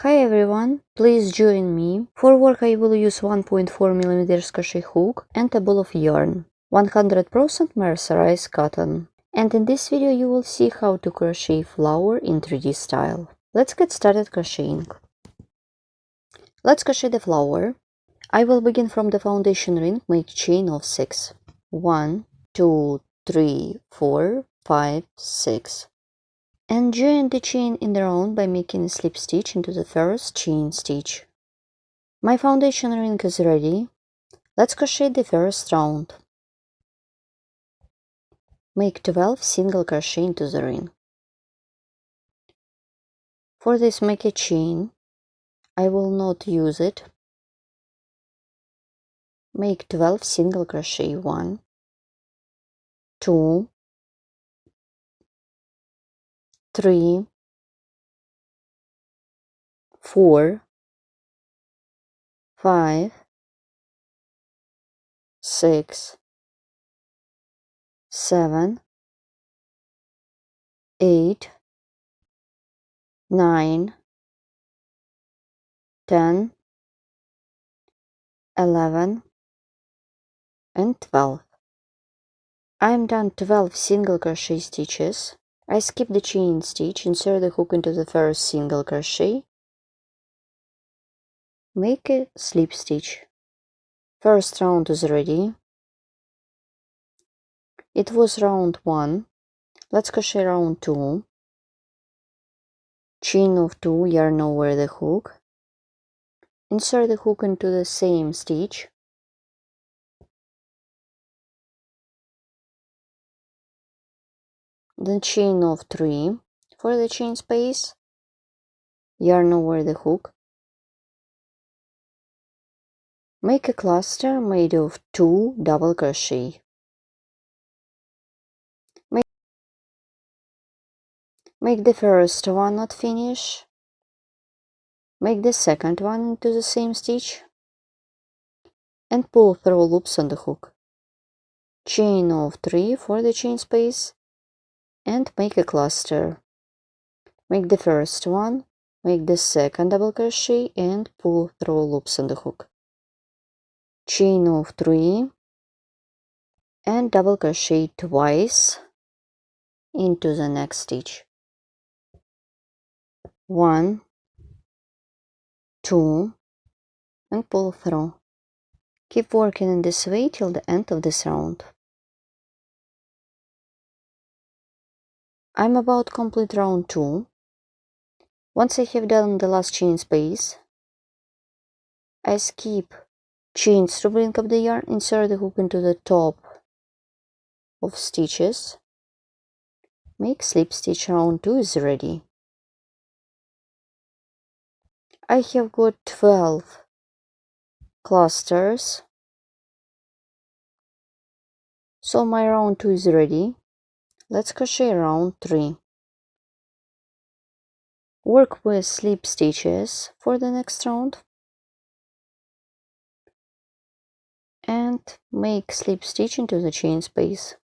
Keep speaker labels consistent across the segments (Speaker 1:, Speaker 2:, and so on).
Speaker 1: Hi everyone, please join me. For work I will use 1.4 mm crochet hook and a ball of yarn, 100% mercerized cotton. And in this video you will see how to crochet flower in 3D style. Let's get started crocheting. Let's crochet the flower. I will begin from the foundation ring, make chain of 6. 1, 2, 3, 4, 5, 6. And join the chain in the round by making a slip stitch into the first chain stitch. My foundation ring is ready. Let's crochet the first round. Make 12 single crochet into the ring. For this, make a chain. I will not use it. Make 12 single crochet. 1, 2, 3, 4, 5, 6, 7, 8, 9, 10, 11, and 12. I am done 12 single crochet stitches. I skip the chain stitch, insert the hook into the first single crochet, make a slip stitch. First round is ready. It was round 1. Let's crochet round 2. Chain of 2, yarn over the hook. Insert the hook into the same stitch. Then chain of 3 for the chain space. Yarn over the hook. Make a cluster made of 2 double crochet. Make the first one not finish. Make the second one into the same stitch. And pull through loops on the hook. Chain of 3 for the chain space. And make a cluster. Make the first one, make the second double crochet and pull through loops on the hook. Chain of 3 and double crochet twice into the next stitch. 1, 2, and pull through. Keep working in this way till the end of this round. I'm about to complete round 2. Once I have done the last chain space, I skip chain through blink of the yarn, insert the hook into the top of stitches, make slip stitch. Round 2 is ready. I have got 12 clusters, so my round 2 is ready. Let's crochet round 3. Work with slip stitches for the next round and make slip stitch into the chain space.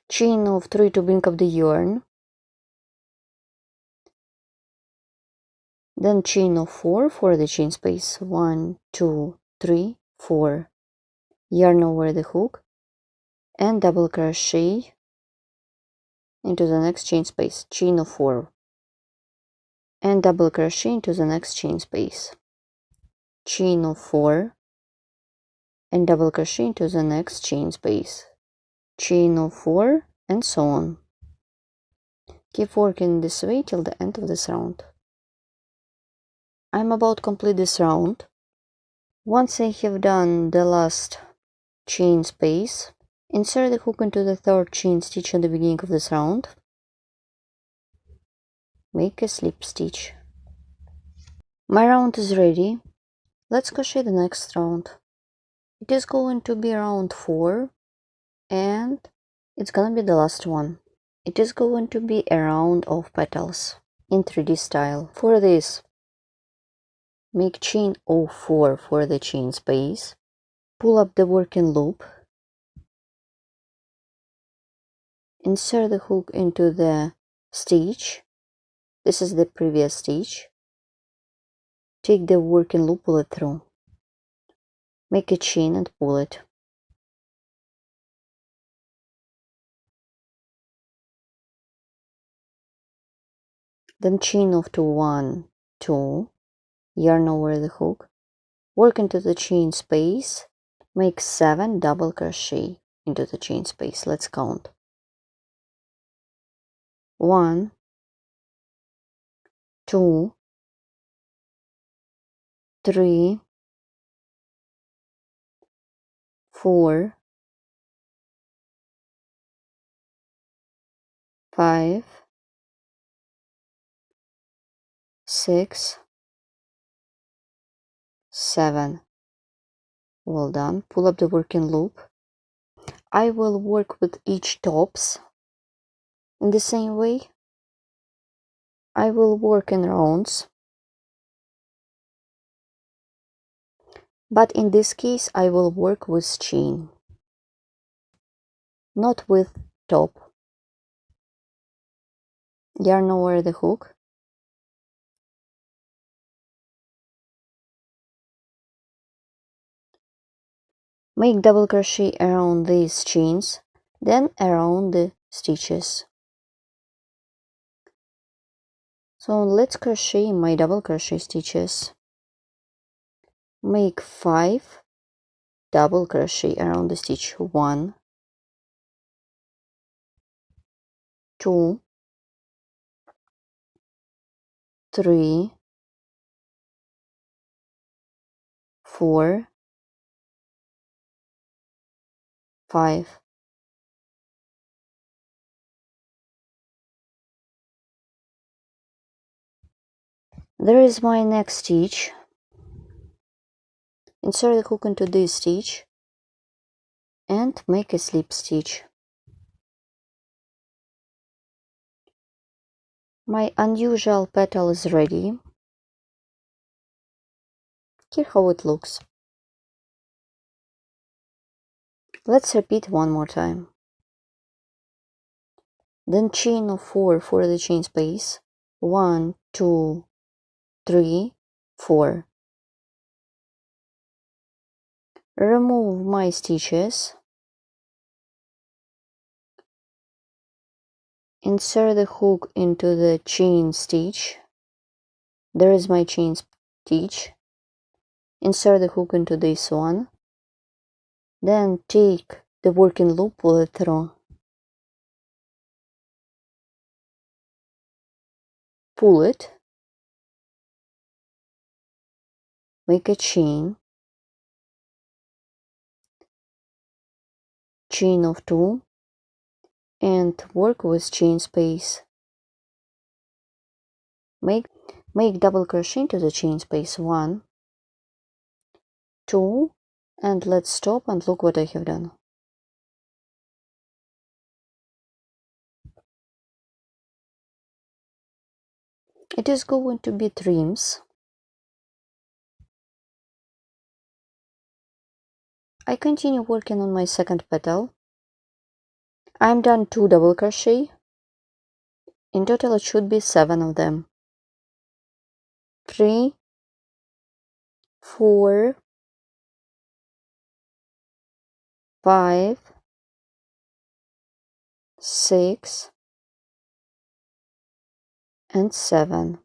Speaker 1: Chain of 3 to blink of the yarn, then chain of 4 for the chain space. 1, 2, 3, 4. Yarn over the hook and double crochet into the next chain space. Chain of 4 and double crochet into the next chain space. Chain of 4 and double crochet into the next chain space. Chain of 4 and so on. Keep working this way till the end of this round. I'm about to complete this round. Once I have done the last chain space, insert the hook into the third chain stitch at the beginning of this round. Make a slip stitch. My round is ready. Let's crochet the next round. It is going to be round 4 and it's gonna be the last one. It is going to be a round of petals in 3D style. For this, make chain of 4 for the chain space, pull up the working loop, Insert the hook into the stitch. This is the previous stitch. Take the working loop, pull it through. Make a chain and pull it. Then chain off to 1, 2, yarn over the hook, work into the chain space, make 7 double crochet into the chain space. Let's count. 1, 2, 3, 4, 5, 6, 7. Well done. Pull up the working loop. I will work with each tops in the same way. I will work in rounds, but in this case I will work with chain, not with top. Yarn over the hook. Make double crochet around these chains, then around the stitches. So let's crochet my double crochet stitches. Make 5 double crochet around the stitch. 1, 2, 3, 4, 5. There is my next stitch. Insert the hook into this stitch and make a slip stitch. My unusual petal is ready. Here how it looks. Let's repeat one more time. Then chain of 4 for the chain space. 1, 2, 3, 4. Remove my stitches. Insert the hook into the chain stitch. There is my chain stitch. Insert the hook into this one. Then take the working loop, pull it through. Pull it. Make a chain. Chain of 2. And work with chain space. Make double crochet into the chain space. 1, 2, and let's stop and look what I have done. It is going to be trims. I continue working on my second petal. I'm done 2 double crochet. In total it should be 7 of them. 3, 4, 5, 6, and 7.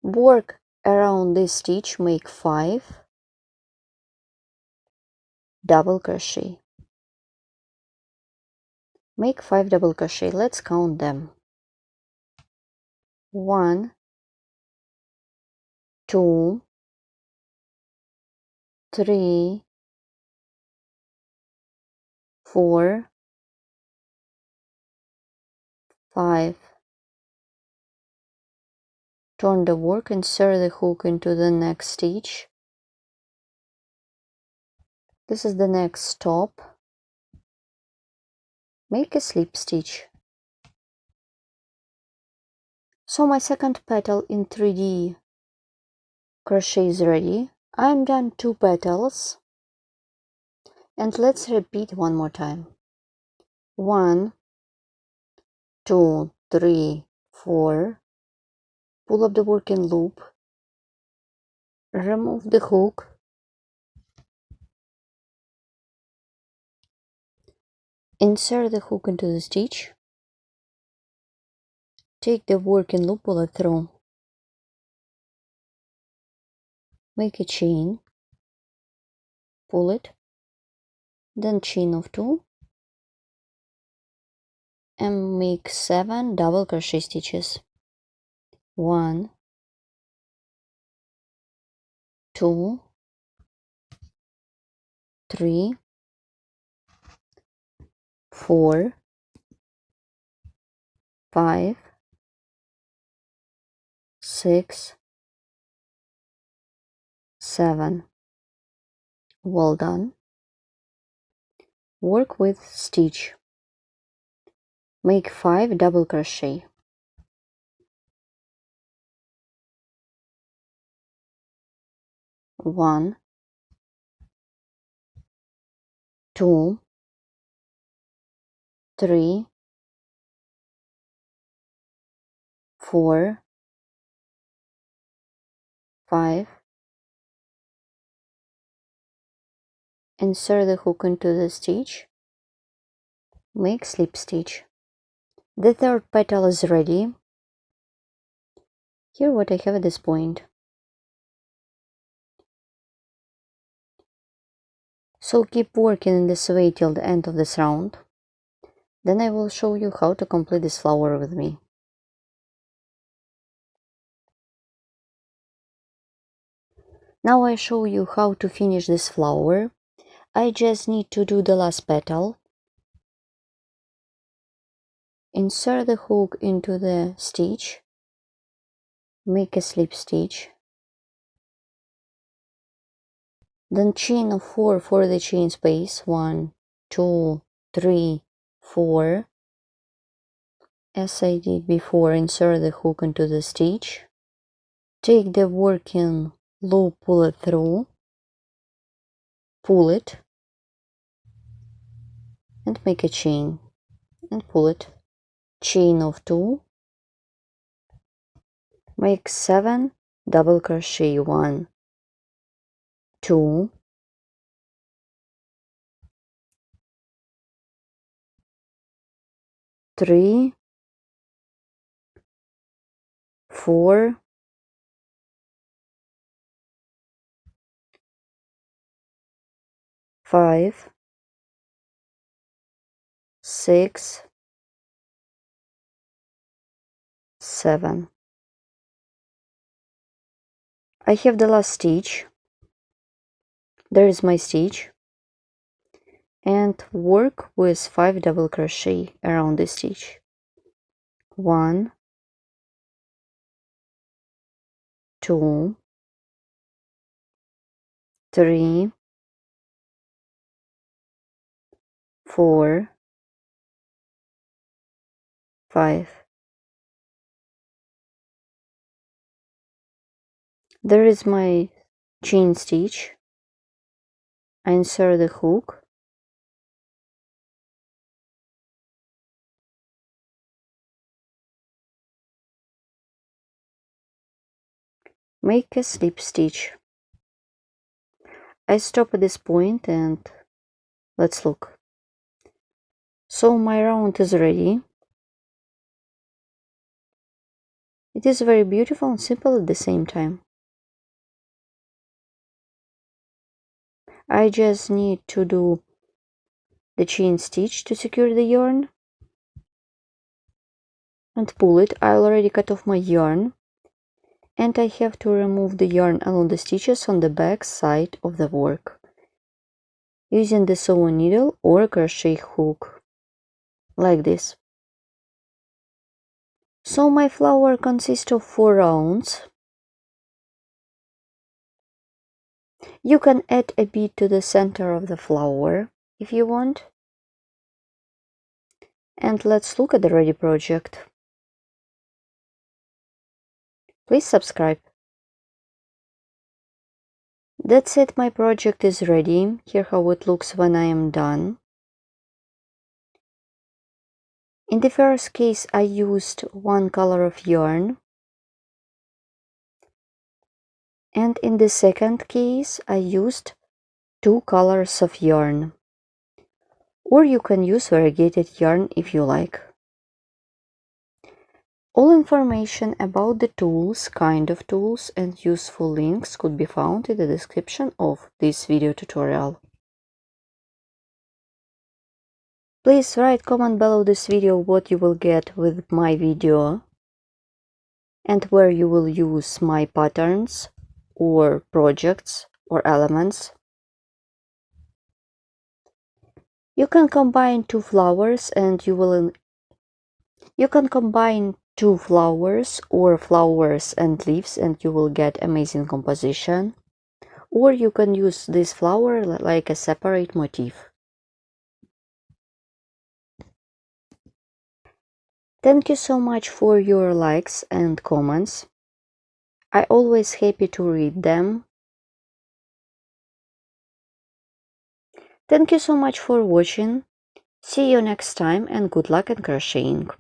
Speaker 1: Work around this stitch, make 5 double crochet. Make 5 double crochet. Let's count them. 1, 2, 3, 4, 5. Turn the work, insert the hook into the next stitch. This is the next stop. Make a slip stitch. So my second petal in 3D crochet is ready. I'm done 2 petals. And let's repeat one more time. 1, 2, 3, 4. Pull up the working loop. Remove the hook. Insert the hook into the stitch. Take the working loop, pull it through. Make a chain. Pull it. Then chain of 2. And make 7 double crochet stitches. 1, 2, 3, 4, 5, 6, 7. Well done. Work with stitch. Make 5 double crochet. 1, 2, 3, 4, 5. Insert the hook into the stitch. Make slip stitch. The third petal is ready. Here what I have at this point. So keep working in this way till the end of this round. Then I will show you how to complete this flower with me. Now I show you how to finish this flower. I just need to do the last petal. Insert the hook into the stitch. Make a slip stitch. Then chain of 4 for the chain space. 1, 2, 3, 4. As I did before, insert the hook into the stitch. Take the working loop, pull it through. Pull it. And make a chain. And pull it. Chain of 2. Make 7 double crochet. 1, 2, 3, 4, 5, 6, 7. I have the last stitch. There is my stitch. And work with 5 double crochet around the stitch. 1, 2, 3, 4, 5. There is my chain stitch. I insert the hook. Make a slip stitch. I stop at this point and let's look. So my round is ready. It is very beautiful and simple at the same time. I just need to do the chain stitch to secure the yarn and pull it. I already cut off my yarn and I have to remove the yarn along the stitches on the back side of the work using the sewing needle or a crochet hook, like this. So my flower consists of 4 rounds. You can add a bead to the center of the flower if you want. And let's look at the ready project. Please subscribe. That's it, my project is ready. Here how it looks when I am done. In the first case I used one color of yarn, and in the second case I used two colors of yarn. Or you can use variegated yarn if you like. All information about the tools, kind of tools, and useful links could be found in the description of this video tutorial. Please write comment below this video what you will get with my video and where you will use my patterns or projects or elements. You can combine two flowers and you can combine two flowers or flowers and leaves and you will get amazing composition. Or you can use this flower like a separate motif. Thank you so much for your likes and comments. I always happy to read them. Thank you so much for watching. See you next time and good luck in crocheting.